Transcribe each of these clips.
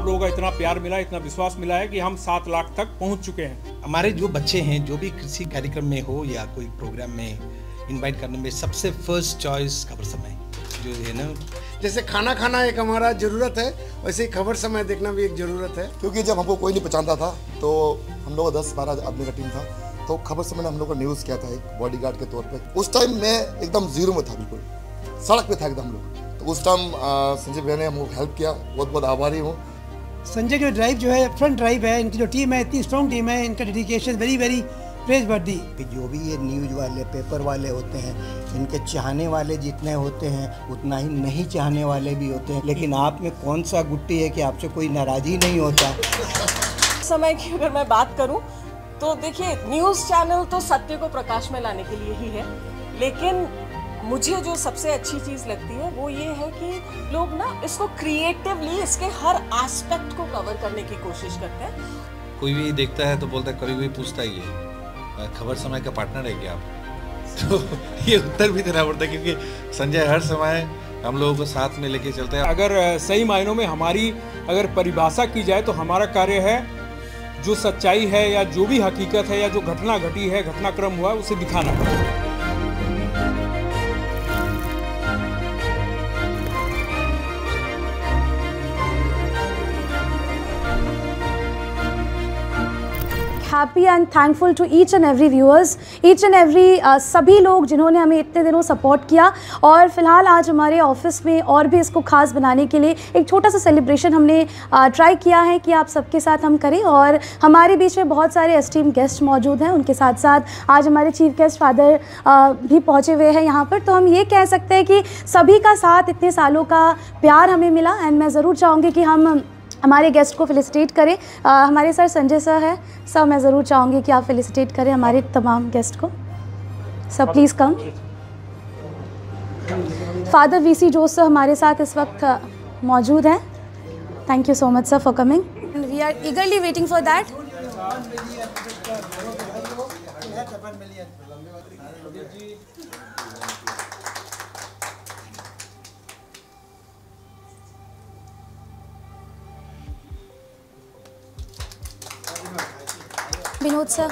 आप लोगों का इतना प्यार मिला, इतना विश्वास मिला है कि हम 7 लाख तक पहुंच चुके हैं। हमारे जो बच्चे हैं, जो भी किसी कार्यक्रम में हो या कोई प्रोग्राम में इनवाइट करने में, सबसे फर्स्ट चॉइस खबर समय जो है ना। जैसे खाना खाना एक हमारा ज़रूरत है, वैसे ही खबर समय देखना भी एक ज़रूरत है। क्योंकि जब हमको कोई नहीं पहचानता था तो हम लोग 10-12 आदमी का टीम था, तो खबर समय ने हम लोग को न्यूज़ किया था एक बॉडीगार्ड के तौर पे। उस टाइम मैं एकदम जीरो में था, बिल्कुल सड़क पे था एकदम लोग। तो उस टाइम संजय भैया ने हमको हेल्प किया, बहुत बहुत आभारी हूँ। संजय की ड्राइव जो है, फ्रंट ड्राइव है, इनकी जो टीम है इतनी स्ट्रॉन्ग टीम है, इनका डेडिकेशन वेरी वेरी प्रेज वर्दी। कि जो भी ये न्यूज़ वाले, पेपर वाले होते हैं, इनके चाहने वाले जितने होते हैं उतना ही नहीं चाहने वाले भी होते हैं, लेकिन आप में कौन सा गुट्टी है कि आपसे कोई नाराज़ी नहीं होता। समय की अगर मैं बात करूं तो देखिए, न्यूज़ चैनल तो सत्य को प्रकाश में लाने के लिए ही है, लेकिन मुझे जो सबसे अच्छी चीज़ लगती है वो ये है कि लोग ना इसको क्रिएटिवली, इसके हर एस्पेक्ट को कवर करने की कोशिश करते हैं। कोई भी देखता है तो बोलता है, कभी कोई पूछता ही है खबर समय का पार्टनर है क्या आप? तो ये उत्तर भी देना पड़ता है, क्योंकि संजय हर समय हम लोगों को साथ में लेके चलते हैं। अगर सही मायनों में हमारी अगर परिभाषा की जाए तो हमारा कार्य है जो सच्चाई है या जो भी हकीकत है या जो घटना घटी है, घटनाक्रम हुआ है, उसे दिखाना। Happy and thankful to each and every viewers, each and every सभी लोग जिन्होंने हमें इतने दिनों सपोर्ट किया। और फिलहाल आज हमारे ऑफिस में और भी इसको खास बनाने के लिए एक छोटा सा सेलिब्रेशन हमने ट्राई किया है कि आप सबके साथ हम करें। और हमारे बीच में बहुत सारे एस्टीम गेस्ट मौजूद हैं, उनके साथ साथ आज हमारे चीफ गेस्ट फादर भी पहुँचे हुए हैं यहाँ पर। तो हम ये कह सकते हैं कि सभी का साथ, इतने सालों का प्यार हमें मिला। एंड मैं ज़रूर चाहूँगी कि हम हमारे गेस्ट को फेलिसिटेट करें। हमारे सर संजय सर है, सर मैं ज़रूर चाहूँगी कि आप फेलिसिटेट करें हमारे तमाम गेस्ट को। Sir please come. Father VC Jose sir हमारे साथ इस वक्त मौजूद हैं। Thank you so much sir for coming, and we are eagerly waiting for that. Vinod sir,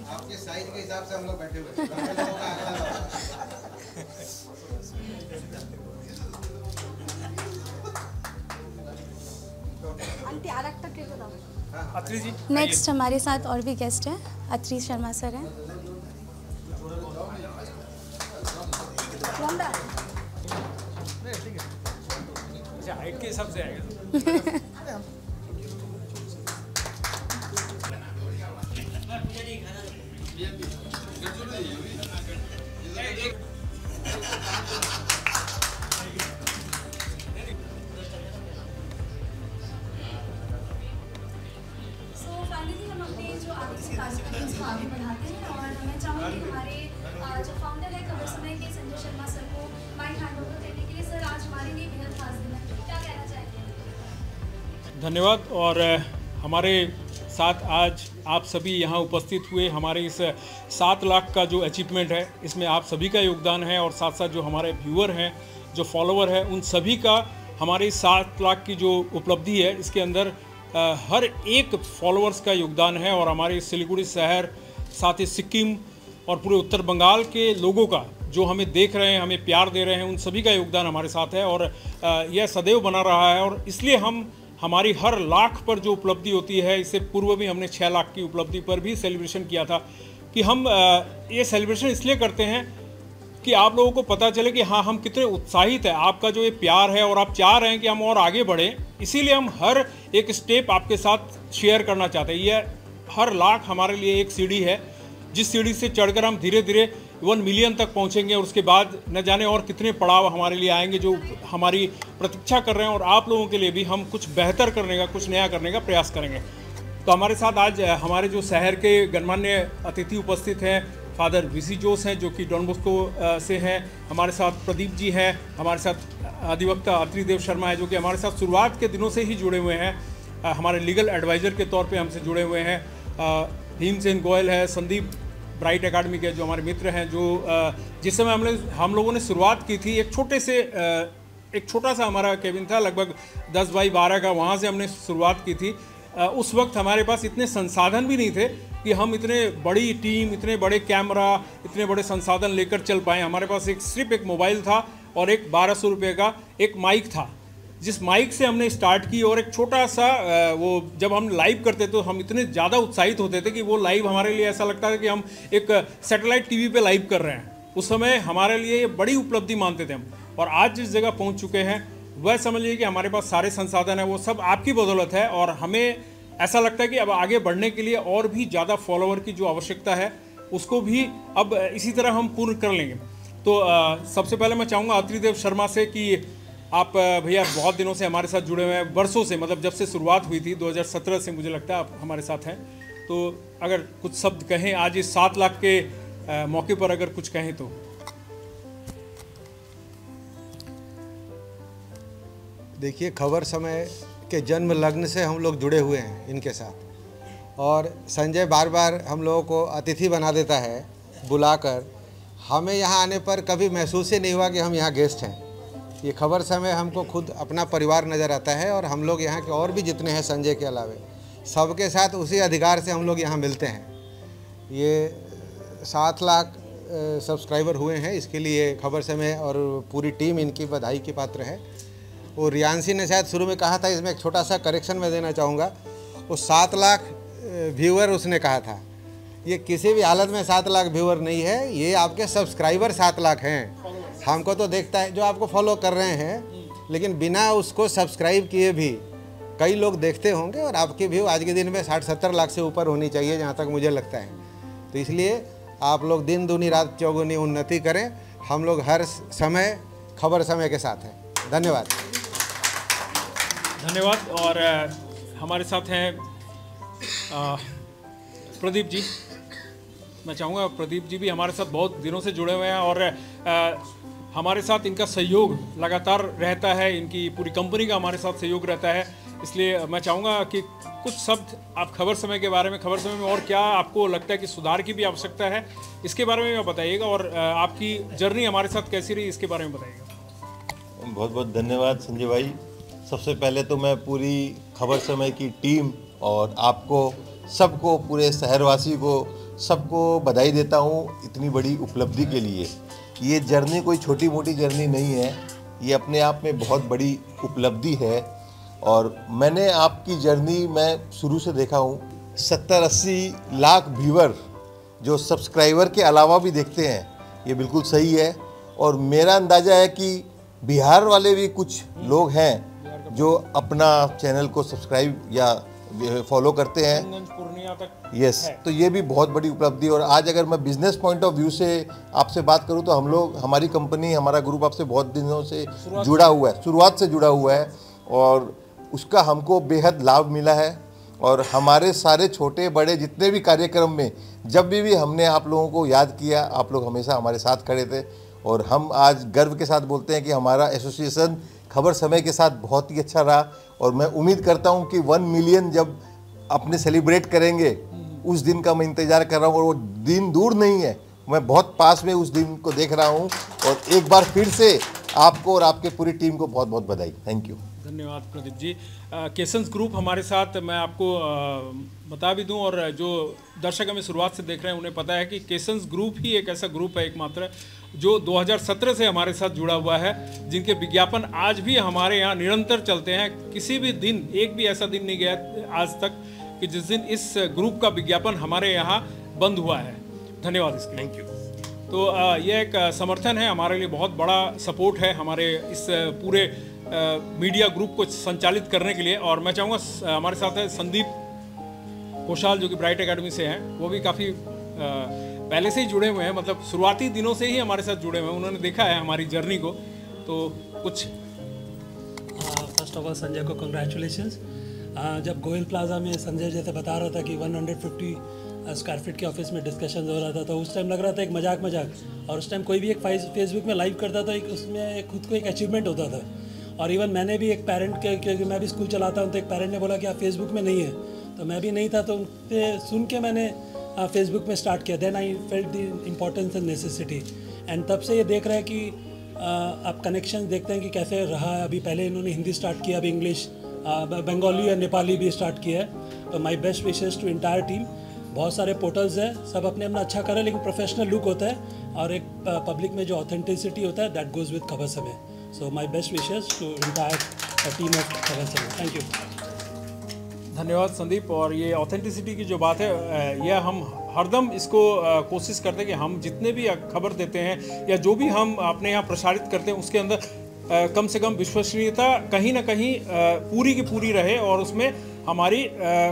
आपके साइज के हिसाब से हम लोग बैठे हुए हैं। नेक्स्ट हमारे साथ और भी गेस्ट हैं, अत्री शर्मा सर हैं। हाइट के हिसाब से आएगा। फाइनली हम अपने जो आगे से कार्यक्रम को आगे बढ़ाते हैं, और मैं चाहूँगी हमारे जो फाउंडर है खबर समय के संजय शर्मा सर को माइक हैंड ओवर करने के लिए। सर आज हमारे लिए बेहद खास दिन है, क्या कहना चाहेंगे? धन्यवाद। और हमारे साथ आज आप सभी यहाँ उपस्थित हुए, हमारे इस 7 लाख का जो अचीवमेंट है इसमें आप सभी का योगदान है, और साथ साथ जो हमारे व्यूअर हैं, जो फॉलोअर हैं, उन सभी का हमारे 7 लाख की जो उपलब्धि है इसके अंदर हर एक फॉलोअर्स का योगदान है। और हमारे सिलीगुड़ी शहर, साथ ही सिक्किम और पूरे उत्तर बंगाल के लोगों का जो हमें देख रहे हैं, हमें प्यार दे रहे हैं, उन सभी का योगदान हमारे साथ है। और यह सदैव बना रहा है, और इसलिए हम हमारी हर लाख पर जो उपलब्धि होती है, इससे पूर्व भी हमने 6 लाख की उपलब्धि पर भी सेलिब्रेशन किया था, कि हम ये सेलिब्रेशन इसलिए करते हैं कि आप लोगों को पता चले कि हाँ, हम कितने उत्साहित हैं, आपका जो ये प्यार है और आप चाह रहे हैं कि हम और आगे बढ़ें, इसीलिए हम हर एक स्टेप आपके साथ शेयर करना चाहते हैं। यह हर लाख हमारे लिए एक सीढ़ी है, जिस सीढ़ी से चढ़कर हम धीरे धीरे 1 मिलियन तक पहुंचेंगे, और उसके बाद न जाने और कितने पड़ाव हमारे लिए आएंगे जो हमारी प्रतीक्षा कर रहे हैं। और आप लोगों के लिए भी हम कुछ बेहतर करने का, कुछ नया करने का प्रयास करेंगे। तो हमारे साथ आज हमारे जो शहर के गणमान्य अतिथि उपस्थित हैं, फादर वीसी जोस हैं जो कि डॉन बॉस्को से हैं, हमारे साथ प्रदीप जी हैं, हमारे साथ अधिवक्ता अत्रिदेव शर्मा है जो कि हमारे साथ शुरुआत के दिनों से ही जुड़े हुए हैं, हमारे लीगल एडवाइज़र के तौर पे हमसे जुड़े हुए हैं। भीमसेन गोयल है, संदीप ब्राइट एकेडमी के जो हमारे मित्र हैं, जो जिस समय हम लोगों ने शुरुआत की थी, एक छोटा सा हमारा केबिन था, लगभग 10 बाई 12 का, वहाँ से हमने शुरुआत की थी। उस वक्त हमारे पास इतने संसाधन भी नहीं थे कि हम इतने बड़ी टीम, इतने बड़े कैमरा, इतने बड़े संसाधन लेकर चल पाए। हमारे पास सिर्फ एक मोबाइल था और एक 1200 रुपये का एक माइक था, जिस माइक से हमने स्टार्ट की। और एक छोटा सा वो जब हम लाइव करते तो हम इतने ज़्यादा उत्साहित होते थे कि वो लाइव हमारे लिए ऐसा लगता है कि हम एक सैटेलाइट टीवी पे लाइव कर रहे हैं। उस समय हमारे लिए ये बड़ी उपलब्धि मानते थे हम। और आज जिस जगह पहुंच चुके हैं वह समझ लीजिए कि हमारे पास सारे संसाधन हैं, वो सब आपकी बदौलत है। और हमें ऐसा लगता है कि अब आगे बढ़ने के लिए और भी ज़्यादा फॉलोवर की जो आवश्यकता है उसको भी अब इसी तरह हम पूर्ण कर लेंगे। तो सबसे पहले मैं चाहूँगा अत्रिदेव शर्मा से कि आप भैया बहुत दिनों से हमारे साथ जुड़े हुए हैं, वर्षों से, मतलब जब से शुरुआत हुई थी 2017 से मुझे लगता है आप हमारे साथ हैं। तो अगर कुछ शब्द कहें आज इस 7 लाख के मौके पर, अगर कुछ कहें तो। देखिए, खबर समय के जन्म लग्न से हम लोग जुड़े हुए हैं इनके साथ, और संजय बार बार हम लोगों को अतिथि बना देता है बुलाकर। हमें यहाँ आने पर कभी महसूस ही नहीं हुआ कि हम यहाँ गेस्ट हैं। ये खबर समय हमको खुद अपना परिवार नज़र आता है, और हम लोग यहाँ के और भी जितने हैं संजय के अलावे, सबके साथ उसी अधिकार से हम लोग यहाँ मिलते हैं। ये 7 लाख सब्सक्राइबर हुए हैं, इसके लिए खबर समय और पूरी टीम इनकी बधाई की पात्र है। वो रियांशी ने शायद शुरू में कहा था, इसमें एक छोटा सा करेक्शन मैं देना चाहूँगा। वो 7 लाख व्यूअर उसने कहा था, ये किसी भी हालत में 7 लाख व्यूअर नहीं है, ये आपके सब्सक्राइबर 7 लाख हैं। हमको तो देखता है जो आपको फॉलो कर रहे हैं, लेकिन बिना उसको सब्सक्राइब किए भी कई लोग देखते होंगे, और आपकी व्यू आज के दिन में 60-70 लाख से ऊपर होनी चाहिए, जहाँ तक मुझे लगता है। तो इसलिए आप लोग दिन दूनी रात चौगुनी उन्नति करें। हम लोग हर समय खबर समय के साथ हैं। धन्यवाद। धन्यवाद। और हमारे साथ हैं प्रदीप जी। मैं चाहूँगा प्रदीप जी भी हमारे साथ बहुत दिनों से जुड़े हुए हैं, और हमारे साथ इनका सहयोग लगातार रहता है, इनकी पूरी कंपनी का हमारे साथ सहयोग रहता है। इसलिए मैं चाहूँगा कि कुछ शब्द आप खबर समय के बारे में, खबर समय में और क्या आपको लगता है कि सुधार की भी आवश्यकता है, इसके बारे में बताइएगा। और आपकी जर्नी हमारे साथ कैसी रही, इसके बारे में बताइएगा। बहुत बहुत धन्यवाद संजय भाई। सबसे पहले तो मैं पूरी खबर समय की टीम और आपको सबको, पूरे शहरवासी को सबको बधाई देता हूँ इतनी बड़ी उपलब्धि के लिए। ये जर्नी कोई छोटी मोटी जर्नी नहीं है, ये अपने आप में बहुत बड़ी उपलब्धि है। और मैंने आपकी जर्नी मैं शुरू से देखा हूँ। 70-80 लाख व्यूअर जो सब्सक्राइबर के अलावा भी देखते हैं, ये बिल्कुल सही है। और मेरा अंदाज़ा है कि बिहार वाले भी कुछ लोग हैं जो अपना चैनल को सब्सक्राइब या फॉलो करते हैं। यस, तो ये भी बहुत बड़ी उपलब्धि। और आज अगर मैं बिजनेस पॉइंट ऑफ व्यू से आपसे बात करूं तो हम लोग, हमारी कंपनी, हमारा ग्रुप आपसे बहुत दिनों से जुड़ा हुआ है, शुरुआत से जुड़ा हुआ है, और उसका हमको बेहद लाभ मिला है। और हमारे सारे छोटे बड़े जितने भी कार्यक्रम में जब भी हमने आप लोगों को याद किया, आप लोग हमेशा हमारे साथ खड़े थे। और हम आज गर्व के साथ बोलते हैं कि हमारा एसोसिएशन खबर समय के साथ बहुत ही अच्छा रहा। और मैं उम्मीद करता हूं कि 1 मिलियन जब अपने सेलिब्रेट करेंगे, उस दिन का मैं इंतज़ार कर रहा हूं, और वो दिन दूर नहीं है, मैं बहुत पास में उस दिन को देख रहा हूं। और एक बार फिर से आपको और आपके पूरी टीम को बहुत बहुत बधाई। Thank you. धन्यवाद प्रदीप जी। केसन्स ग्रुप हमारे साथ, मैं आपको बता भी दूं, और जो दर्शक हमें शुरुआत से देख रहे हैं उन्हें पता है कि केसन्स ग्रुप ही एक ऐसा ग्रुप है एकमात्र जो 2017 से हमारे साथ जुड़ा हुआ है, जिनके विज्ञापन आज भी हमारे यहाँ निरंतर चलते हैं। किसी भी दिन, एक भी ऐसा दिन नहीं गया आज तक कि जिस दिन इस ग्रुप का विज्ञापन हमारे यहाँ बंद हुआ है। धन्यवाद इसके। Thank you. तो ये एक समर्थन है, हमारे लिए बहुत बड़ा सपोर्ट है हमारे इस पूरे मीडिया ग्रुप को संचालित करने के लिए। और मैं चाहूँगा हमारे साथ है संदीप कोशाल, जो कि ब्राइट एकेडमी से हैं। वो भी काफ़ी पहले से ही जुड़े हुए हैं, मतलब शुरुआती दिनों से ही हमारे साथ जुड़े हुए हैं, उन्होंने देखा है हमारी जर्नी को। तो कुछ फर्स्ट ऑफ ऑल संजय को कंग्रेचुलेशंस। जब गोयल प्लाजा में संजय जैसे बता रहा था कि 150 स्क्वायर फीट के ऑफिस में डिस्कशन हो रहा था, तो उस टाइम लग रहा था एक मजाक। और उस टाइम कोई भी एक फेसबुक में लाइव करता था, उसमें खुद को एक अचीवमेंट होता था। और इवन मैंने भी एक पेरेंट के, क्योंकि मैं भी स्कूल चलाता हूँ, तो एक पेरेंट ने बोला कि आप फेसबुक में नहीं है, तो मैं भी नहीं था। तो उनसे सुन के मैंने फेसबुक में स्टार्ट किया, then I felt the importance and necessity, and तब से ये देख रहे हैं कि आप कनेक्शन देखते हैं कि कैसे रहा है। अभी पहले इन्होंने हिंदी स्टार्ट किया, अभी इंग्लिश, बंगाली और नेपाली भी स्टार्ट किया है। तो my best wishes to entire team. बहुत सारे पोर्टल्स हैं, सब अपने अपना अच्छा कर रहे हैं, लेकिन प्रोफेशनल लुक होता है और एक पब्लिक में जो ऑथेंटिसिटी होता है that goes with Khabar Samay. So my best wishes to entire team of Khabar Samay. Thank you. धन्यवाद संदीप। और ये ऑथेंटिसिटी की जो बात है, यह हम हरदम इसको कोशिश करते हैं कि हम जितने भी खबर देते हैं या जो भी हम अपने यहाँ प्रसारित करते हैं उसके अंदर कम से कम विश्वसनीयता कहीं ना कहीं पूरी की पूरी रहे और उसमें हमारी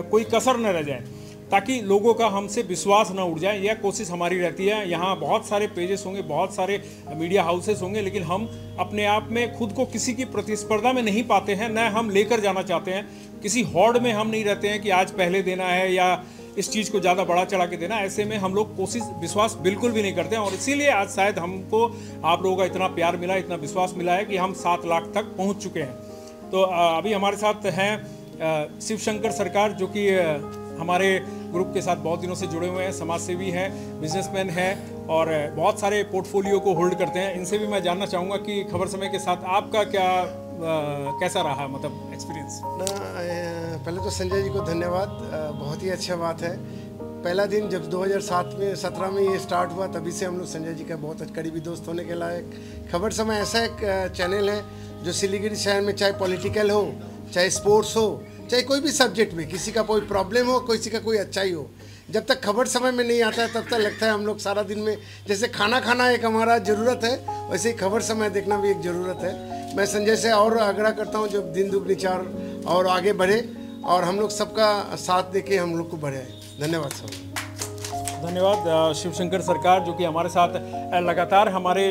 कोई कसर न रह जाए, ताकि लोगों का हमसे विश्वास न उड़ जाए। यह कोशिश हमारी रहती है। यहाँ बहुत सारे पेजेस होंगे, बहुत सारे मीडिया हाउसेस होंगे, लेकिन हम अपने आप में खुद को किसी की प्रतिस्पर्धा में नहीं पाते हैं, न हम लेकर जाना चाहते हैं। किसी हॉर्ड में हम नहीं रहते हैं कि आज पहले देना है या इस चीज़ को ज़्यादा बढ़ा चढ़ा के देना। ऐसे में हम लोग कोशिश विश्वास बिल्कुल भी नहीं करते हैं, और इसीलिए आज शायद हमको आप लोगों का इतना प्यार मिला, इतना विश्वास मिला है कि हम 7 लाख तक पहुँच चुके हैं। तो अभी हमारे साथ हैं शिव शंकर सरकार, जो कि हमारे ग्रुप के साथ बहुत दिनों से जुड़े हुए हैं, समाजसेवी हैं, बिजनेसमैन हैं और बहुत सारे पोर्टफोलियो को होल्ड करते हैं। इनसे भी मैं जानना चाहूँगा कि खबर समय के साथ आपका कैसा रहा, मतलब एक्सपीरियंस। पहले तो संजय जी को धन्यवाद, बहुत ही अच्छा बात है। पहला दिन जब 2017 में ये स्टार्ट हुआ, तभी से हम लोग संजय जी का बहुत करीबी दोस्त होने के लायक। खबर समय ऐसा एक चैनल है जो सिलीगुड़ी शहर में चाहे पॉलिटिकल हो, चाहे स्पोर्ट्स हो, चाहे कोई भी सब्जेक्ट में किसी का कोई प्रॉब्लम हो, किसी का कोई अच्छाई हो, जब तक खबर समय में नहीं आता है तब तक लगता है हम लोग सारा दिन में, जैसे खाना खाना एक हमारा ज़रूरत है, वैसे ही खबर समय देखना भी एक ज़रूरत है। मैं संजय से और आग्रह करता हूँ जब दिन दुगनी चार और आगे बढ़े और हम लोग सबका साथ देके हम लोग को बढ़े। धन्यवाद सर। धन्यवाद शिवशंकर सरकार, जो कि हमारे साथ लगातार हमारे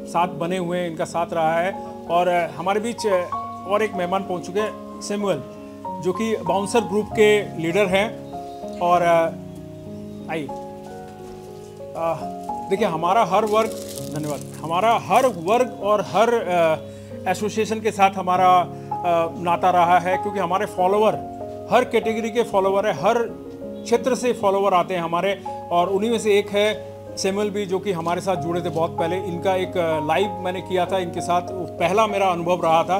साथ बने हुए हैं, इनका साथ रहा है। और हमारे बीच और एक मेहमान पहुंच चुके हैं, सैमुअल, जो कि बाउंसर ग्रुप के लीडर हैं। और आइए देखिए, हमारा हर वर्ग, धन्यवाद, हमारा हर वर्ग और हर एसोसिएशन के साथ हमारा नाता रहा है, क्योंकि हमारे फॉलोवर हर कैटेगरी के फॉलोवर है, हर क्षेत्र से फॉलोवर आते हैं हमारे। और उन्हीं में से एक है सैमुअल भी, जो कि हमारे साथ जुड़े थे बहुत पहले। इनका एक लाइव मैंने किया था इनके साथ, पहला मेरा अनुभव रहा था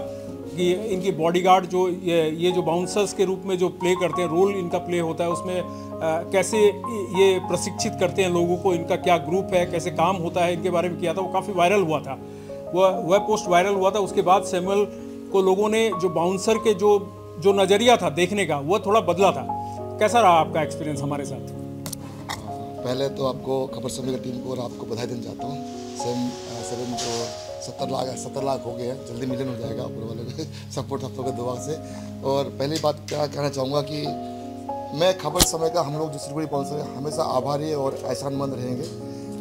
कि इनकी बॉडीगार्ड जो ये जो बाउंसर्स के रूप में जो प्ले करते हैं, रोल इनका प्ले होता है, उसमें कैसे ये प्रशिक्षित करते हैं लोगों को, इनका क्या ग्रुप है, कैसे काम होता है, इनके बारे में किया था। वो काफ़ी वायरल हुआ था, वह पोस्ट वायरल हुआ था। उसके बाद सैमुअल को लोगों ने जो बाउंसर के जो नज़रिया था देखने का, वह थोड़ा बदला था। कैसा रहा आपका एक्सपीरियंस हमारे साथ? पहले तो आपको खबर समय की टीम को और आपको बधाई देना चाहता हूँ। सेवन तो 70 लाख हो गए हैं, जल्दी मिलियन हो जाएगा ऊपर वाले के सपोर्ट, आप लोगों के दुआ से। और पहली बात क्या कहना चाहूँगा कि मैं खबर समय का, हम लोग जो सिलीगुड़ी बाउंसर है, हमेशा आभारी और एहसानमंद रहेंगे,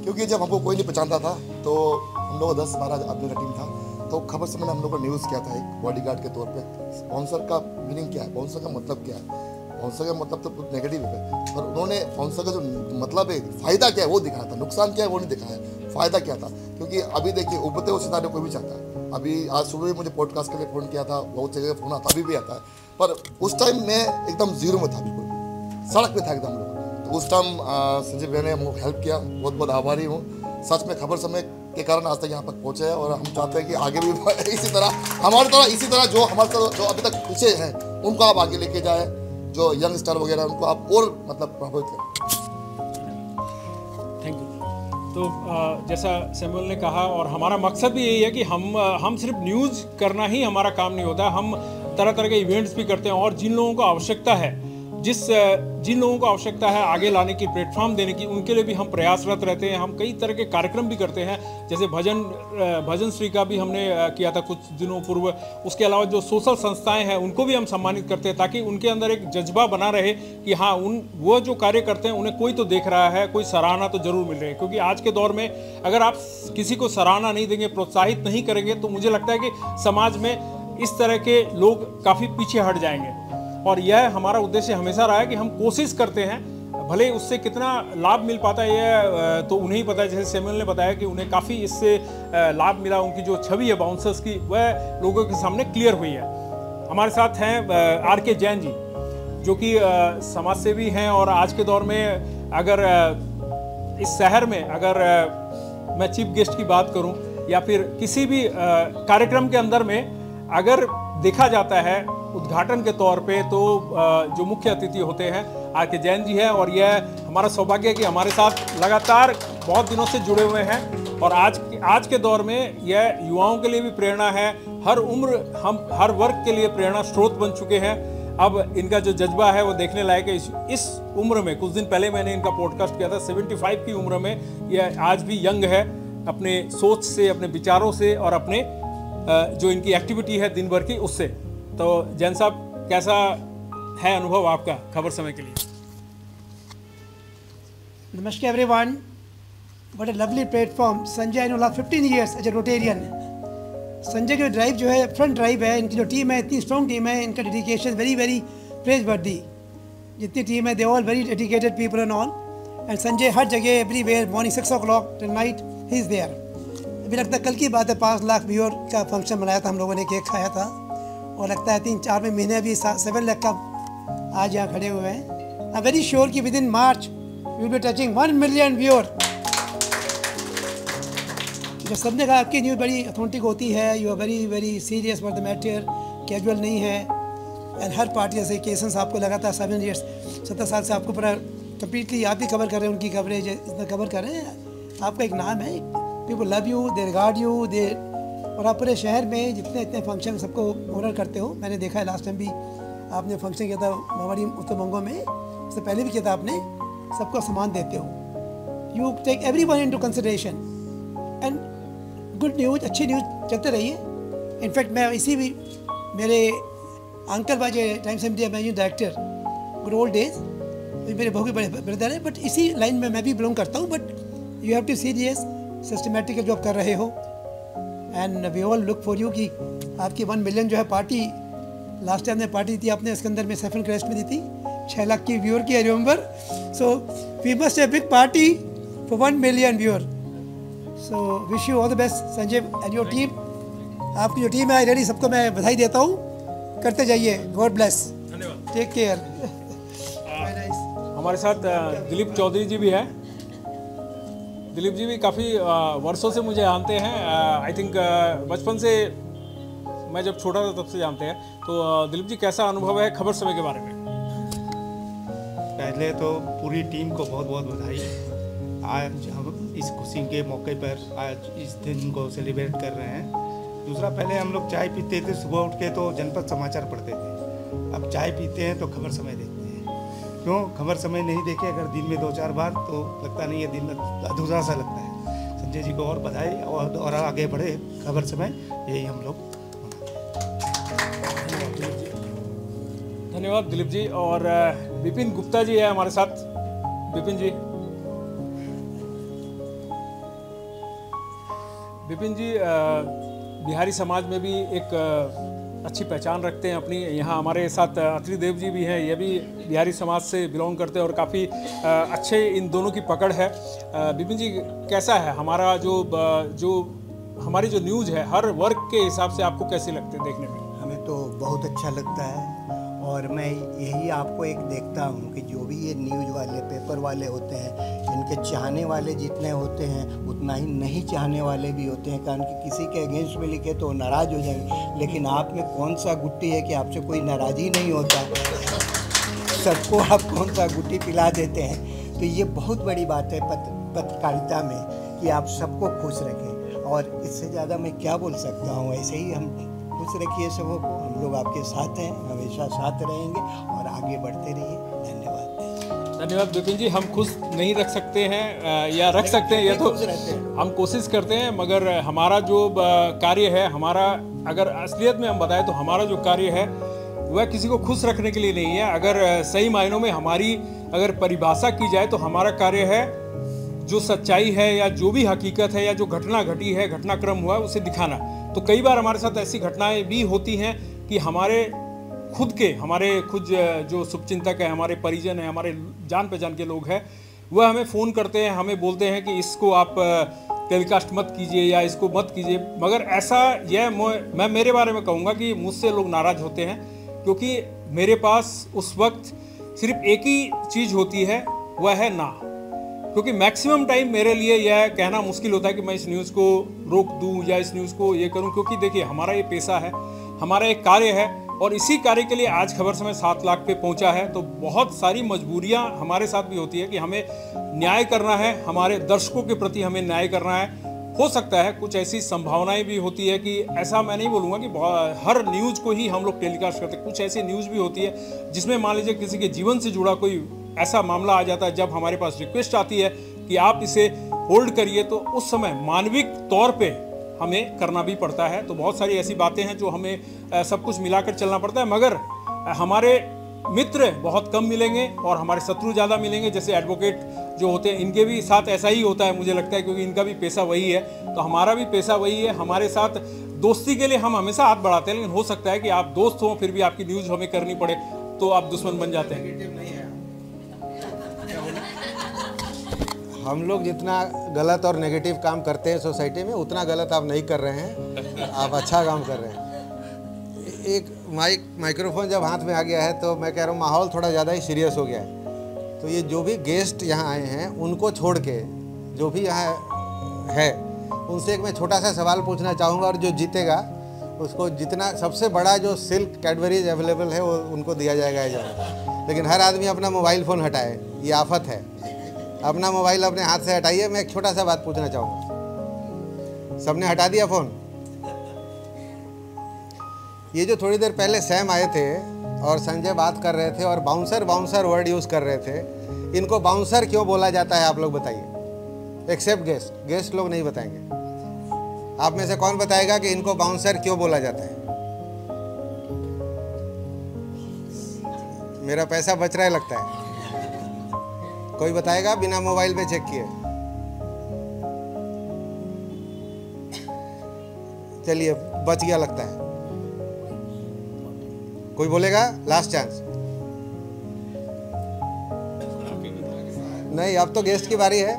क्योंकि जब हमको कोई नहीं पहचानता था तो हम लोग 10-12 आदमी का टीम था, तो खबर समय ने हम लोग को न्यूज़ किया था एक बॉडीगार्ड के तौर पे। बाउंसर का मीनिंग क्या है, बाउंसर का मतलब क्या है? बाउंसर का मतलब तो कुछ नेगेटिव है, पर उन्होंने बाउंसर का जो मतलब है, फ़ायदा क्या है वो दिखाया था, नुकसान क्या है वो नहीं दिखाया, फ़ायदा क्या था। क्योंकि अभी देखिए, उभरते हुए सितारे कोई भी चाहता है। अभी आज सुबह भी मुझे पॉडकास्ट के लिए फ़ोन किया था, बहुत जगह फ़ोन आता, अभी भी आता है, पर उस टाइम मैं एकदम जीरो में था, बिल्कुल सड़क पे था एकदम लोग। तो उस टाइम संजय भैया ने हमको हेल्प किया, बहुत बहुत आभारी हूँ। सच में खबर समय के कारण आज तक यहाँ तक पहुँचे हैं, और हम चाहते हैं कि आगे भी इसी तरह जो हमारे साथ जो अभी तक पीछे हैं उनको आप आगे लेके जाए, जो यंग स्टार वगैरह उनको आप और मतलब प्रभावित करें। Thank you. तो जैसा सैमुअल ने कहा, और हमारा मकसद भी यही है कि हम सिर्फ न्यूज़ करना ही हमारा काम नहीं होता, हम तरह तरह के इवेंट्स भी करते हैं, और जिन लोगों को आवश्यकता है, जिन लोगों को आवश्यकता है आगे लाने की, प्लेटफॉर्म देने की, उनके लिए भी हम प्रयासरत रहते हैं। हम कई तरह के कार्यक्रम भी करते हैं, जैसे भजन श्री का भी हमने किया था कुछ दिनों पूर्व। उसके अलावा जो सोशल संस्थाएं हैं उनको भी हम सम्मानित करते हैं, ताकि उनके अंदर एक जज्बा बना रहे कि हाँ, वो जो कार्य करते हैं उन्हें कोई तो देख रहा है, कोई सराहना तो जरूर मिल रही है। क्योंकि आज के दौर में अगर आप किसी को सराहना नहीं देंगे, प्रोत्साहित नहीं करेंगे, तो मुझे लगता है कि समाज में इस तरह के लोग काफ़ी पीछे हट जाएंगे। और यह हमारा उद्देश्य हमेशा रहा है कि हम कोशिश करते हैं, भले उससे कितना लाभ मिल पाता है यह तो उन्हें ही पता है। जैसे सैमुअल ने बताया कि उन्हें काफ़ी इससे लाभ मिला, उनकी जो छवि है बाउंसर्स की वह लोगों के सामने क्लियर हुई है। हमारे साथ हैं आर के जैन जी, जो कि समाज सेवी हैं और आज के दौर में अगर इस शहर में अगर मैं चीफ गेस्ट की बात करूं या फिर किसी भी कार्यक्रम के अंदर में अगर देखा जाता है उद्घाटन के तौर पे तो जो मुख्य अतिथि होते हैं आर के जैन जी हैं और यह हमारा सौभाग्य है कि हमारे साथ लगातार बहुत दिनों से जुड़े हुए हैं और आज के दौर में यह युवाओं के लिए भी प्रेरणा है, हर उम्र हम हर वर्ग के लिए प्रेरणा स्रोत बन चुके हैं। अब इनका जो जज्बा है वो देखने लायक है। इस उम्र में कुछ दिन पहले मैंने इनका पॉडकास्ट किया था, 75 की उम्र में यह आज भी यंग है अपने सोच से, अपने विचारों से और अपने जो इनकी एक्टिविटी है दिन भर की उससे। तो जैन साहब, कैसा है अनुभव आपका खबर समय के लिए? नमस्कार everyone, what a lovely platform. Sanjay I know last 15 years as a Rotarian. Sanjay की ड्राइव जो है फ्रंट ड्राइव है, इनकी जो टीम है इतनी स्ट्रॉन्ग टीम है, इनका डेडिकेशन वेरी वेरी प्रेज वर्दी। जितनी टीम है they all very dedicated people and all, and Sanjay हर जगह everywhere morning 6 o'clock till night he is there. अभी लगता है कल की बात है 5 लाख व्यूअर का फंक्शन बनाया था हम लोगों ने, केक खाया था और लगता है 3-4 महीने अभी 7 लाख का आज यहाँ खड़े हुए हैं। आई वेरी श्योर कि within March we will be touching 1 million viewer. जो सबने कहा आपकी न्यूज़ बड़ी अथेंटिक होती है, you are very very serious for the matter, casual नहीं है। एंड हर पार्टी जैसे केसेस आपको लगातार 7 साल से आपको पूरा कम्प्लीटली आप ही कवर कर रहे हैं, उनकी कवरेज इतना कवर कर रहे हैं। आपका एक नाम है, people love you, they regard you, they, और आप पूरे शहर में जितने इतने फंक्शन सबको ऑनर करते हो। मैंने देखा है लास्ट टाइम भी आपने फंक्शन किया था हमारी उत्तरबंगों में, उससे पहले भी किया था आपने, सबको सामान देते हो। You take everyone into consideration and good news, अच्छी न्यूज़ चलते रहिए। इनफैक्ट मैं इसी भी मेरे अंकल बाजे Times India managing director good old days, मेरे बहुत बड़े ब्रदर है, बट इसी लाइन में मैं भी बिलोंग करता हूँ। But you have to serious systematical job कर रहे हो and we all look for you कि आपकी 1 million जो है पार्टी, लास्ट टाइम ने पार्टी दी आपने सिकंदर में सेफन क्रेस्ट में दी थी 6 लाख की व्यूअर की, I remember. So we must a big party for 1 million viewer. So wish you all the best Sanjay and your team. आपकी जो टीम है रेडी, सबको मैं बधाई देता हूँ, करते जाइए। गॉड ब्लेस, धन्यवाद, टेक केयर। हमारे साथ दिलीप चौधरी जी भी हैं। दिलीप जी भी काफ़ी वर्षों से मुझे जानते हैं, आई थिंक बचपन से, मैं जब छोटा था तब से जानते हैं। तो दिलीप जी, कैसा अनुभव है खबर समय के बारे में? पहले तो पूरी टीम को बहुत बहुत बधाई। आज हम इस खुशी के मौके पर आज इस दिन को सेलिब्रेट कर रहे हैं। दूसरा, पहले हम लोग चाय पीते थे सुबह उठ के तो जनपद समाचार पढ़ते थे, अब चाय पीते हैं तो खबर समय देखते हैं। क्यों खबर समय नहीं देखे अगर दिन में 2-4 बार तो लगता नहीं है, दिन अधूरा सा लगता है। संजय जी को और बधाई और आगे बढ़े खबर समय, यही हम लोग। धन्यवाद दिलीप जी। और विपिन गुप्ता जी है हमारे साथ। विपिन जी, बिहारी समाज में भी एक अच्छी पहचान रखते हैं अपनी। यहाँ हमारे साथ अत्रि देव जी भी हैं, ये भी बिहारी समाज से बिलोंग करते हैं और काफ़ी अच्छे इन दोनों की पकड़ है। विपिन जी, कैसा है हमारा हमारी जो न्यूज़ है हर वर्ग के हिसाब से आपको कैसी लगती है देखने में? हमें तो बहुत अच्छा लगता है और मैं यही आपको एक देखता हूँ कि जो भी ये न्यूज़ वाले पेपर वाले होते हैं, इनके चाहने वाले जितने होते हैं उतना ही नहीं चाहने वाले भी होते हैं। कारण कि किसी के अगेंस्ट में लिखे तो नाराज़ हो जाएंगे, लेकिन आप में कौन सा गुट्टी है कि आपसे कोई नाराज़ी नहीं होता, सबको आप कौन सा गुट्टी पिला देते हैं। तो ये बहुत बड़ी बात है पत्रकारिता में कि आप सबको खुश रखें, और इससे ज़्यादा मैं क्या बोल सकता हूँ। ऐसे ही हम खुश रखिए सबको, हम लोग आपके साथ हैं, हमेशा साथ रहेंगे और आगे बढ़ते रहिए। धन्यवाद विपिन जी। हम खुश नहीं रख सकते हैं या रख सकते हैं, ये तो हम कोशिश करते हैं, मगर हमारा जो कार्य है, हमारा अगर असलियत में हम बताएं तो हमारा जो कार्य है वह किसी को खुश रखने के लिए नहीं है। अगर सही मायनों में हमारी अगर परिभाषा की जाए तो हमारा कार्य है जो सच्चाई है या जो भी हकीकत है या जो घटना घटी है, घटनाक्रम हुआ है, उसे दिखाना। तो कई बार हमारे साथ ऐसी घटनाएं भी होती हैं कि हमारे खुद जो शुभचिंतक है, हमारे परिजन हैं, हमारे जान पहचान के लोग हैं, वह हमें फ़ोन करते हैं, हमें बोलते हैं कि इसको आप टेलीकास्ट मत कीजिए या इसको मत कीजिए। मगर ऐसा मैं मेरे बारे में कहूँगा कि मुझसे लोग नाराज़ होते हैं क्योंकि मेरे पास उस वक्त सिर्फ एक ही चीज़ होती है, वह है ना। क्योंकि मैक्सिमम टाइम मेरे लिए यह कहना मुश्किल होता है कि मैं इस न्यूज़ को रोक दूं या इस न्यूज़ को ये करूं, क्योंकि देखिए हमारा ये पेशा है, हमारा एक कार्य है, और इसी कार्य के लिए आज खबर समय 7 लाख पे पहुंचा है। तो बहुत सारी मजबूरियां हमारे साथ भी होती है कि हमें न्याय करना है, हमारे दर्शकों के प्रति हमें न्याय करना है। हो सकता है कुछ ऐसी संभावनाएं भी होती है कि ऐसा मैं नहीं बोलूँगा कि हर न्यूज़ को ही हम लोग टेलीकास्ट करते हैं। कुछ ऐसी न्यूज़ भी होती है जिसमें मान लीजिए किसी के जीवन से जुड़ा कोई ऐसा मामला आ जाता है, जब हमारे पास रिक्वेस्ट आती है कि आप इसे होल्ड करिए, तो उस समय मानविक तौर पे हमें करना भी पड़ता है। तो बहुत सारी ऐसी बातें हैं जो हमें सब कुछ मिलाकर चलना पड़ता है, मगर हमारे मित्र बहुत कम मिलेंगे और हमारे शत्रु ज़्यादा मिलेंगे। जैसे एडवोकेट जो होते हैं, इनके भी साथ ऐसा ही होता है मुझे लगता है, क्योंकि इनका भी पेशा वही है, तो हमारा भी पेशा वही है। हमारे साथ दोस्ती के लिए हम हमेशा हाथ बढ़ाते हैं, लेकिन हो सकता है कि आप दोस्त हों फिर भी आपकी न्यूज़ हमें करनी पड़े तो आप दुश्मन बन जाते हैं। हम लोग जितना गलत और नेगेटिव काम करते हैं सोसाइटी में, उतना गलत आप नहीं कर रहे हैं, आप अच्छा काम कर रहे हैं। एक माइक्रोफोन जब हाथ में आ गया है तो मैं कह रहा हूँ माहौल थोड़ा ज़्यादा ही सीरियस हो गया है। तो ये जो भी गेस्ट यहाँ आए हैं उनको छोड़ के जो भी यहाँ है उनसे एक मैं छोटा सा सवाल पूछना चाहूँगा, और जो जीतेगा उसको जितना सबसे बड़ा जो सिल्क कैडबरीज अवेलेबल है वो उनको दिया जाएगा एजाज़। लेकिन हर आदमी अपना मोबाइल फ़ोन हटाए, ये आफत है। अपना मोबाइल अपने हाथ से हटाइए। मैं एक छोटा सा बात पूछना चाहूँगा, सबने हटा दिया फ़ोन? ये जो थोड़ी देर पहले सैम आए थे और संजय बात कर रहे थे और बाउंसर वर्ड यूज़ कर रहे थे, इनको बाउंसर क्यों बोला जाता है आप लोग बताइए। एक्सेप्ट गेस्ट लोग नहीं बताएंगे। आप में से कौन बताएगा कि इनको बाउंसर क्यों बोला जाता है? मेरा पैसा बच रहा है लगता है। कोई बताएगा बिना मोबाइल पे चेक किए? चलिए बच गया लगता है। कोई बोलेगा? Last chance. नहीं, अब तो गेस्ट की बारी है,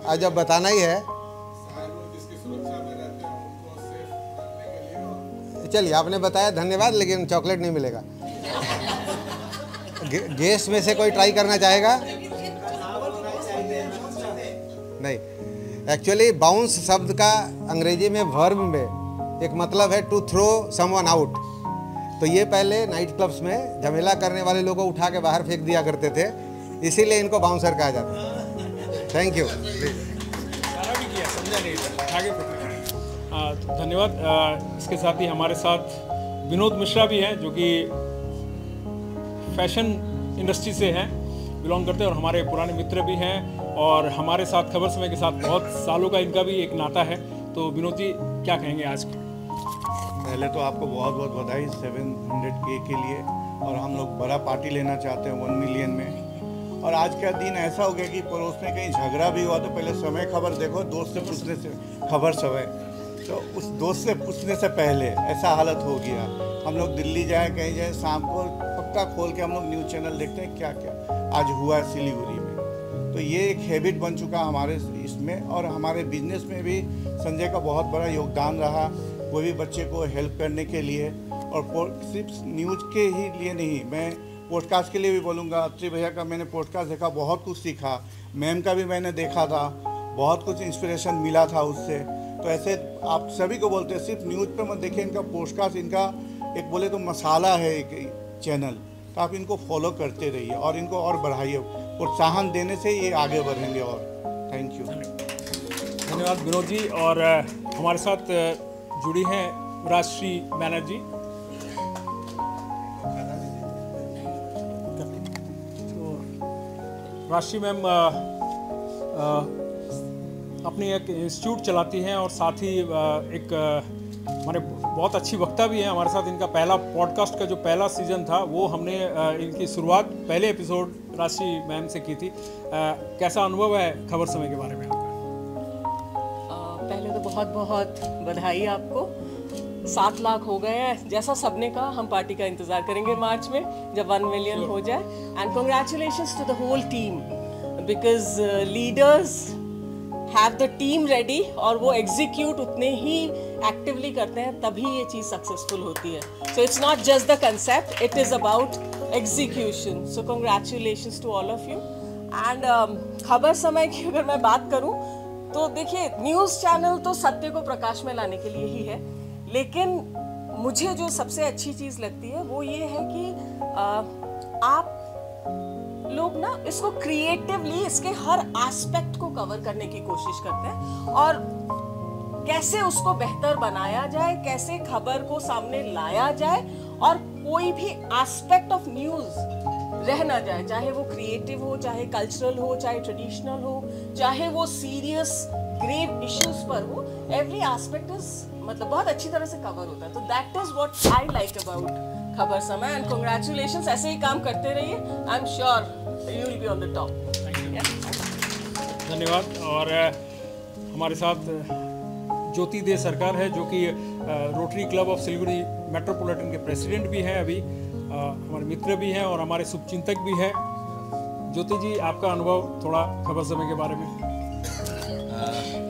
आज जब बताना ही है। चलिए आपने बताया, धन्यवाद, लेकिन चॉकलेट नहीं मिलेगा। गेस्ट में से कोई ट्राई करना चाहेगा? नहीं। एक्चुअली बाउंस शब्द का अंग्रेजी में वर्ब में एक मतलब है टू थ्रो समवन आउट। तो ये पहले नाइट क्लब्स में झमेला करने वाले लोगों को उठा के बाहर फेंक दिया करते थे, इसीलिए इनको बाउंसर कहा जाता है। Thank you. धन्यवाद। इसके साथ ही हमारे साथ विनोद मिश्रा भी हैं, जो कि फैशन इंडस्ट्री से हैं, बिलोंग करते हैं और हमारे पुराने मित्र भी हैं, और हमारे साथ खबर समय के साथ बहुत सालों का इनका भी एक नाता है। तो विनोद जी क्या कहेंगे आज? पहले तो आपको बहुत बहुत बधाई 700K के लिए, और हम लोग बड़ा पार्टी लेना चाहते हैं 1 मिलियन में। और आज का दिन ऐसा हो गया कि पड़ोस में कहीं झगड़ा भी हुआ तो पहले समय खबर देखो, दोस्त से पूछने से खबर समय, तो उस दोस्त से पूछने से पहले ऐसा हालत हो गया। हम लोग दिल्ली जाएँ कहीं जाएँ, शाम को पक्का खोल के हम लोग न्यूज़ चैनल देखते हैं क्या क्या आज हुआ है सिलीगुड़ी में। तो ये एक हैबिट बन चुका हमारे इसमें, और हमारे बिजनेस में भी संजय का बहुत बड़ा योगदान रहा, वो भी बच्चे को हेल्प करने के लिए। और सिर्फ न्यूज़ के ही लिए नहीं, मैं पॉडकास्ट के लिए भी बोलूँगा। अत्री भैया का मैंने पॉडकास्ट देखा, बहुत कुछ सीखा। मैम का भी मैंने देखा था, बहुत कुछ इंस्पिरेशन मिला था उससे। तो ऐसे आप सभी को बोलते हैं, सिर्फ न्यूज़ पे मत देखिए, इनका पॉडकास्ट, इनका एक बोले तो मसाला है एक चैनल। तो आप इनको फॉलो करते रहिए और इनको और बढ़ाइए, प्रोत्साहन देने से ये आगे बढ़ेंगे। और थैंक यू। धन्यवाद विनोद जी। और हमारे साथ जुड़ी हैं राजश्री बैनर्जी। राजश्री मैम अपनी एक इंस्टीट्यूट चलाती हैं और साथ ही एक हमारे बहुत अच्छी वक्ता भी हैं हमारे साथ। इनका पहला पॉडकास्ट का जो पहला सीज़न था वो हमने इनकी शुरुआत पहले एपिसोड राशि मैम से की थी। कैसा अनुभव है खबर समय के बारे में आपका? पहले तो बहुत बहुत बधाई आपको। 7 लाख हो गए हैं, जैसा सबने कहा। हम पार्टी का इंतज़ार करेंगे मार्च में जब 1 मिलियन हो जाए। And congratulations to the whole team, because leaders have the team ready और वो एग्जीक्यूट उतने ही एक्टिवली करते हैं तभी ये चीज़ सक्सेसफुल होती है. So it's not just the concept, it is about execution. So congratulations to all of you. And खबर समय की अगर मैं बात करूं तो देखिए, न्यूज़ चैनल तो सत्य को प्रकाश में लाने के लिए ही है, लेकिन मुझे जो सबसे अच्छी चीज़ लगती है वो ये है कि आप लोग ना इसको क्रिएटिवली इसके हर एस्पेक्ट को कवर करने की कोशिश करते हैं और कैसे उसको बेहतर बनाया जाए, कैसे खबर को सामने लाया जाए और कोई भी एस्पेक्ट ऑफ न्यूज़ रह ना जाए, चाहे वो क्रिएटिव हो, चाहे कल्चरल हो, चाहे ट्रेडिशनल हो, चाहे वो सीरियस ग्रेव इश्यूज पर हो. एवरी एस्पेक्ट इज मतलब बहुत अच्छी तरह से कवर होता है. तो that is what I like about खबर समय. एंड कांग्रेचुलेशंस, ऐसे ही काम करते रहिए. I am sure you will be on the top. धन्यवाद. और हमारे साथ ज्योति दे सरकार है, जो कि rotary club of Siliguri metropolitan के प्रेसिडेंट भी हैं, अभी हमारे मित्र भी हैं और हमारे शुभचिंतक भी हैं. ज्योति जी, आपका अनुभव थोड़ा खबर समय के बारे में.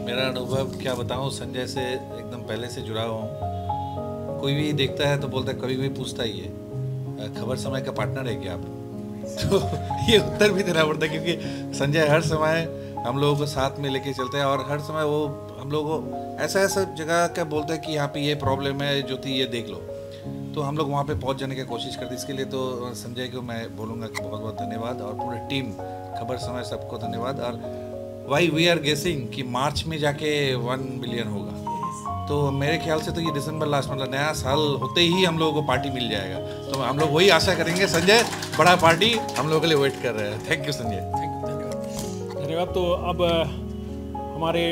मेरा अनुभव क्या बताऊं, संजय से एकदम पहले से जुड़ा हुआ हूँ. कोई भी देखता है तो बोलता है, कभी कोई पूछता ही है खबर समय का पार्टनर है क्या आप. तो ये उत्तर भी देना पड़ता है, क्योंकि संजय हर समय हम लोगों को साथ में लेके चलते हैं और हर समय वो हम लोगों को ऐसा ऐसा जगह क्या बोलते हैं कि यहाँ पे ये प्रॉब्लम है ज्योति, ये देख लो. तो हम लोग वहाँ पे पहुँच जाने की कोशिश करते हैं. इसके लिए तो संजय को मैं बोलूँगा कि बहुत बहुत धन्यवाद और पूरे टीम खबर समय सबको धन्यवाद. और वाई वी आर गेसिंग कि मार्च में जाके 1 मिलियन होगा, तो मेरे ख्याल से तो ये दिसंबर लास्ट मतलब नया साल होते ही हम लोगों को पार्टी मिल जाएगा. तो हम लोग वही आशा करेंगे. संजय, बड़ा पार्टी हम लोगों के लिए वेट कर रहे हैं. Thank you Sanjay. धन्यवाद. तो अब हमारे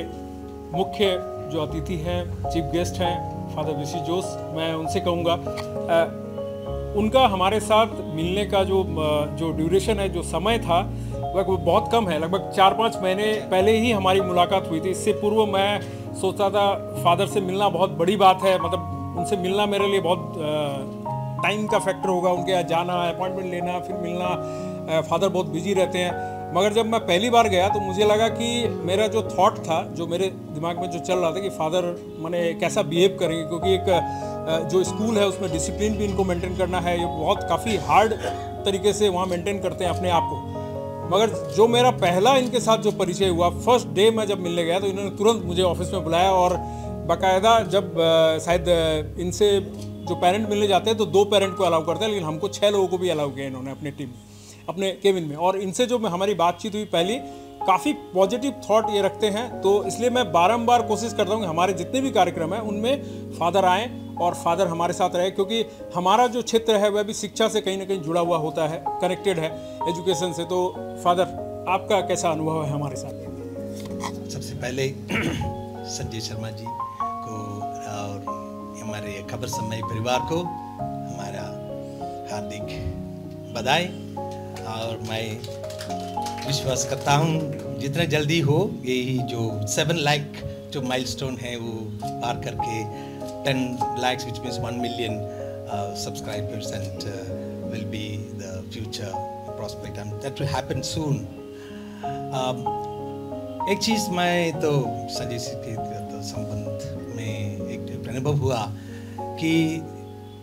मुख्य जो अतिथि हैं, चीफ गेस्ट हैं, फादर विशी जोस, मैं उनसे कहूँगा उनका हमारे साथ मिलने का जो ड्यूरेशन है, जो समय था, वो बहुत कम है. लगभग 4-5 महीने पहले ही हमारी मुलाकात हुई थी. इससे पूर्व मैं सोचता था फादर से मिलना बहुत बड़ी बात है, मतलब उनसे मिलना मेरे लिए बहुत टाइम का फैक्टर होगा. उनके यहाँ जाना, अपॉइंटमेंट लेना, फिर मिलना. फादर बहुत बिजी रहते हैं. मगर जब मैं पहली बार गया तो मुझे लगा कि मेरा जो थॉट था, जो मेरे दिमाग में जो चल रहा था कि फादर माने कैसा बिहेव करेंगे, क्योंकि एक जो स्कूल है उसमें डिसिप्लिन भी इनको मेंटेन करना है. ये बहुत काफ़ी हार्ड तरीके से वहाँ मेंटेन करते हैं अपने आप को. मगर जो मेरा पहला इनके साथ जो परिचय हुआ, फर्स्ट डे मैं जब मिलने गया तो इन्होंने तुरंत मुझे ऑफिस में बुलाया और बाकायदा जब शायद इनसे जो पेरेंट मिलने जाते हैं तो 2 पेरेंट को अलाउ करते हैं, लेकिन हमको 6 लोगों को भी अलाउ किया इन्होंने अपने टीम, अपने केबिन में. और इनसे जो हमारी बातचीत हुई पहली, काफ़ी पॉजिटिव थॉट ये रखते हैं. तो इसलिए मैं बारंबार कोशिश करता हूँ कि हमारे जितने भी कार्यक्रम हैं उनमें फादर आएँ और फादर हमारे साथ रहे, क्योंकि हमारा जो क्षेत्र है वह भी शिक्षा से कहीं ना कहीं जुड़ा हुआ होता है, कनेक्टेड है एजुकेशन से. तो फादर, आपका कैसा अनुभव है हमारे साथ? सबसे पहले संजय शर्मा जी को और हमारे खबर समय परिवार को हमारा हार्दिक बधाई. और मैं विश्वास करता हूँ जितना जल्दी हो, यही जो 7 लाख जो माइलस्टोन है वो पार करके 10 lakhs, which means 1 million subscribers, and will be the future prospect, and that will happen soon. एक चीज़ मैं तो संजय जी के तो संबंध में एक अनुभव हुआ कि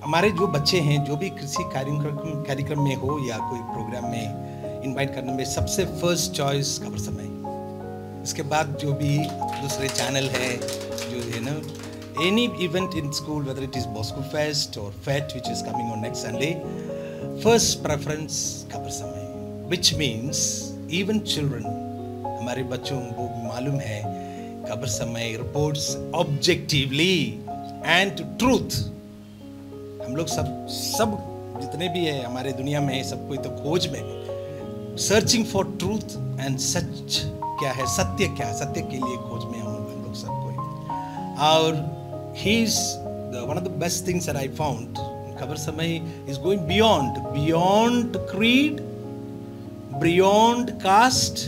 हमारे जो बच्चे हैं, जो भी किसी कार्यक्रम में हो या कोई प्रोग्राम में इनवाइट करने में सबसे फर्स्ट चॉइस खबर समय. इसके बाद जो भी दूसरे चैनल है, जो है ना, any event in school, whether it is Bosco Fest or FET, which is coming on next Sunday, first preference खबर समय, which means even children, हमारे बच्चों को मालूम है खबर समय reports objectively and truth. हम लोग सब जितने भी है हमारे दुनिया में है, सब कोई तो खोज में है, searching for truth and such क्या है, सत्य क्या है, सत्य के लिए खोज में हम लोग सब कोई. और he is one of the best things that I found. खबर समय is going beyond creed, beyond caste,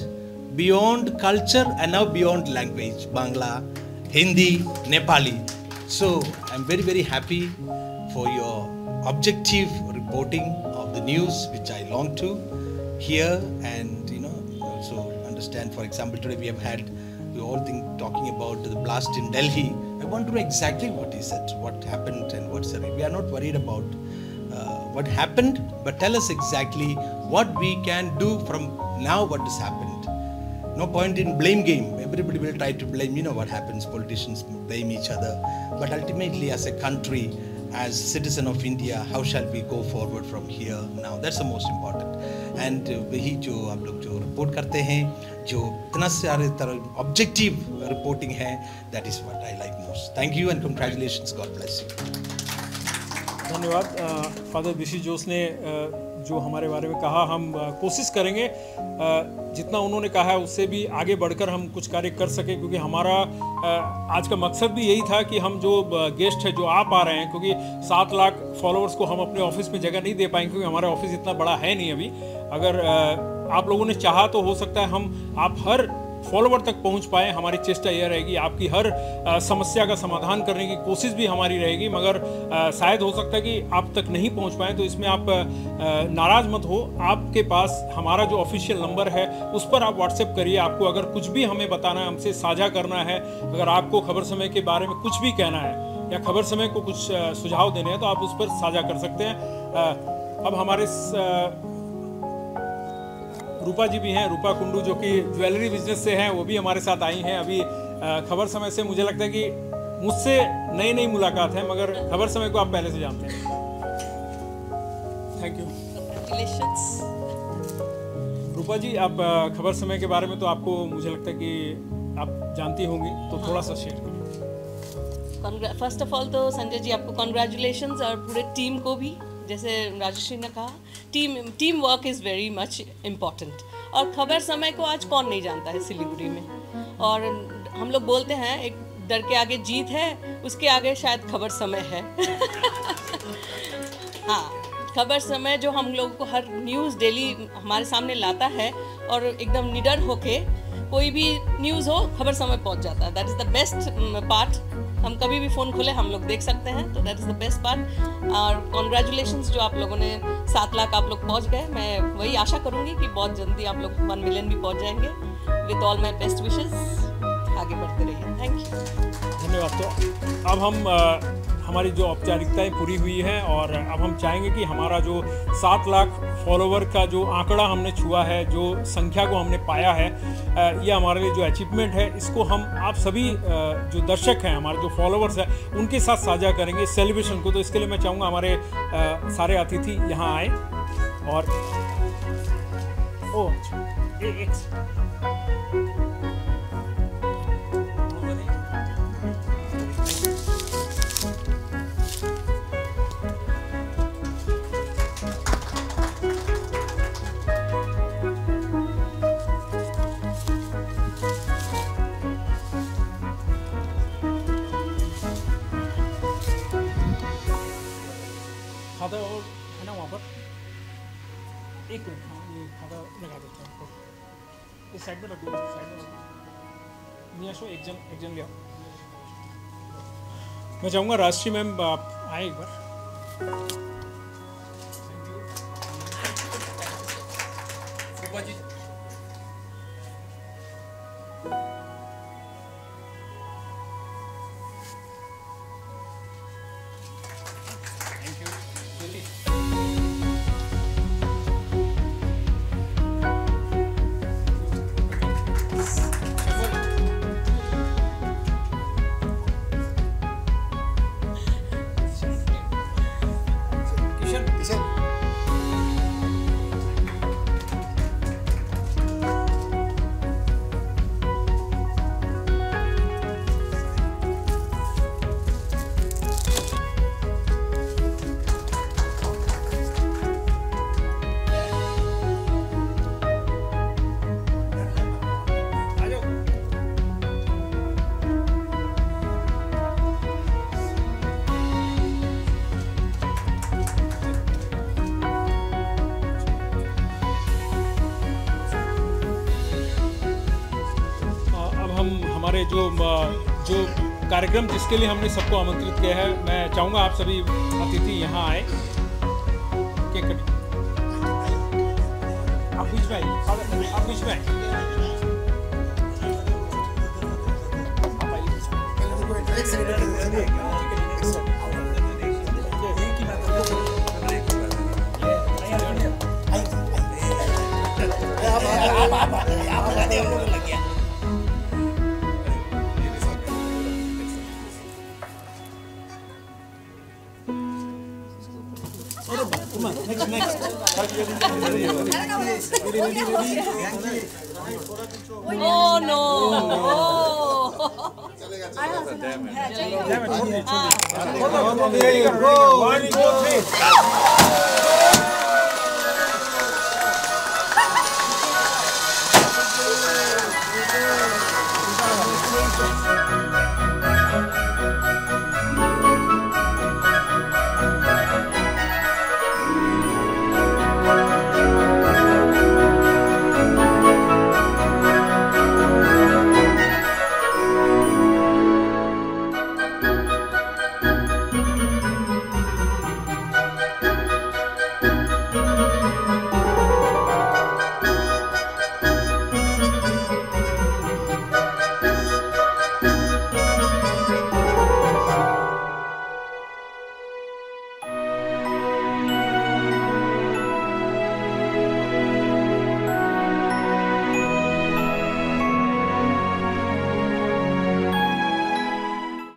beyond culture, and now beyond language, Bangla, Hindi, Nepali. So I'm very, very happy for your objective reporting of the news, which I long to hear and also understand. For example, today we have had we all think talking about the blast in Delhi. I want to know exactly what he said, what happened and what's the. We are not worried about what happened, but tell us exactly what we can do from now. What has happened? No point in blame game. Everybody will try to blame. You know what happens? Politicians blame each other. But ultimately, as a country, as citizen of India, how shall we go forward from here now? That's the most important. And वही जो आप लोग जो report करते हैं, जो इतना सारे तरह ऑब्जेक्टिव रिपोर्टिंग है, that is what I like most. Thank you and congratulations. God bless you. धन्यवाद फादर बिशी जोस ने जो हमारे बारे में कहा। हम कोशिश करेंगे जितना उन्होंने कहा है उससे भी आगे बढ़कर हम कुछ कार्य कर सकें, क्योंकि हमारा आज का मकसद भी यही था कि हम जो गेस्ट है जो आप आ रहे हैं, क्योंकि 7 लाख फॉलोअर्स को हम अपने ऑफिस में जगह नहीं दे पाएंगे, क्योंकि हमारा ऑफिस इतना बड़ा है नहीं अभी। अगर आप लोगों ने चाहा तो हो सकता है आप हर फॉलोवर तक पहुंच पाए। हमारी चेष्टा यह रहेगी, आपकी हर समस्या का समाधान करने की कोशिश भी हमारी रहेगी, मगर शायद हो सकता है कि आप तक नहीं पहुंच पाए, तो इसमें आप नाराज़ मत हो। आपके पास हमारा जो ऑफिशियल नंबर है उस पर आप व्हाट्सएप करिए। आपको अगर कुछ भी हमें बताना है, हमसे साझा करना है, अगर आपको खबर समय के बारे में कुछ भी कहना है या खबर समय को कुछ सुझाव देने हैं तो आप उस पर साझा कर सकते हैं। अब हमारे रूपा जी भी हैं, रूपा कुंडू, जो कि ज्वेलरी बिजनेस से हैं, वो भी हमारे साथ आई हैं। अभी खबर समय से मुझे लगता है कि मुझसे नई मुलाकात है, मगर खबर समय को आप पहले से जानते हैं। Thank you. रूपा जी, आप खबर समय के बारे में तो आपको मुझे लगता है कि आप जानती होंगी, तो थोड़ा सा शेयर करें। फर्स्ट ऑफ ऑल तो संजय जी आपको कॉन्ग्रेचुलेशंस, और पूरे टीम को भी। जैसे राजश्री ने कहा, team work is very much important. और खबर समय को आज कौन नहीं जानता है सिलीगुड़ी में। और हम लोग बोलते हैं एक डर के आगे जीत है, उसके आगे शायद खबर समय है। हाँ, खबर समय जो हम लोगों को हर न्यूज़ डेली हमारे सामने लाता है, और एकदम निडर होके कोई भी न्यूज़ हो खबर समय पहुंच जाता है। That is the best part. हम कभी भी फ़ोन खोले हम लोग देख सकते हैं, तो that is the best part. और कॉन्ग्रेचुलेशंस जो आप लोगों ने 7 लाख आप लोग पहुंच गए। मैं वही आशा करूंगी कि बहुत जल्दी आप लोग 1 मिलियन भी पहुंच जाएंगे। With all my best wishes, आगे बढ़ते रहिए। Thank you. धन्यवाद। तो अब हम हमारी जो औपचारिकताएं पूरी हुई हैं, और अब हम चाहेंगे कि हमारा जो 7 लाख फॉलोवर का जो आंकड़ा हमने छुआ है, जो संख्या को हमने पाया है, ये हमारे लिए जो अचीवमेंट है, इसको हम आप सभी जो दर्शक हैं, हमारे जो फॉलोवर्स हैं, उनके साथ साझा करेंगे सेलिब्रेशन को। तो इसके लिए मैं चाहूँगा हमारे सारे अतिथि यहाँ आए। और खादा और है ना वहाँ पर एक मिनट। हाँ, ये खादा लगा देते हैं आपको, इस साइड में रख दो, साइड में नियाशो एक जन ले आओ। मैं चाहूँगा राष्ट्रीय मैम आप आए एक बार। जी हमारे जो कार्यक्रम जिसके लिए हमने सबको आमंत्रित किया है, मैं चाहूँगा आप सभी अतिथि यहाँ आए। केक कटिंग आप बीच में आइए, आप बीच में आइए। Oh no! Oh.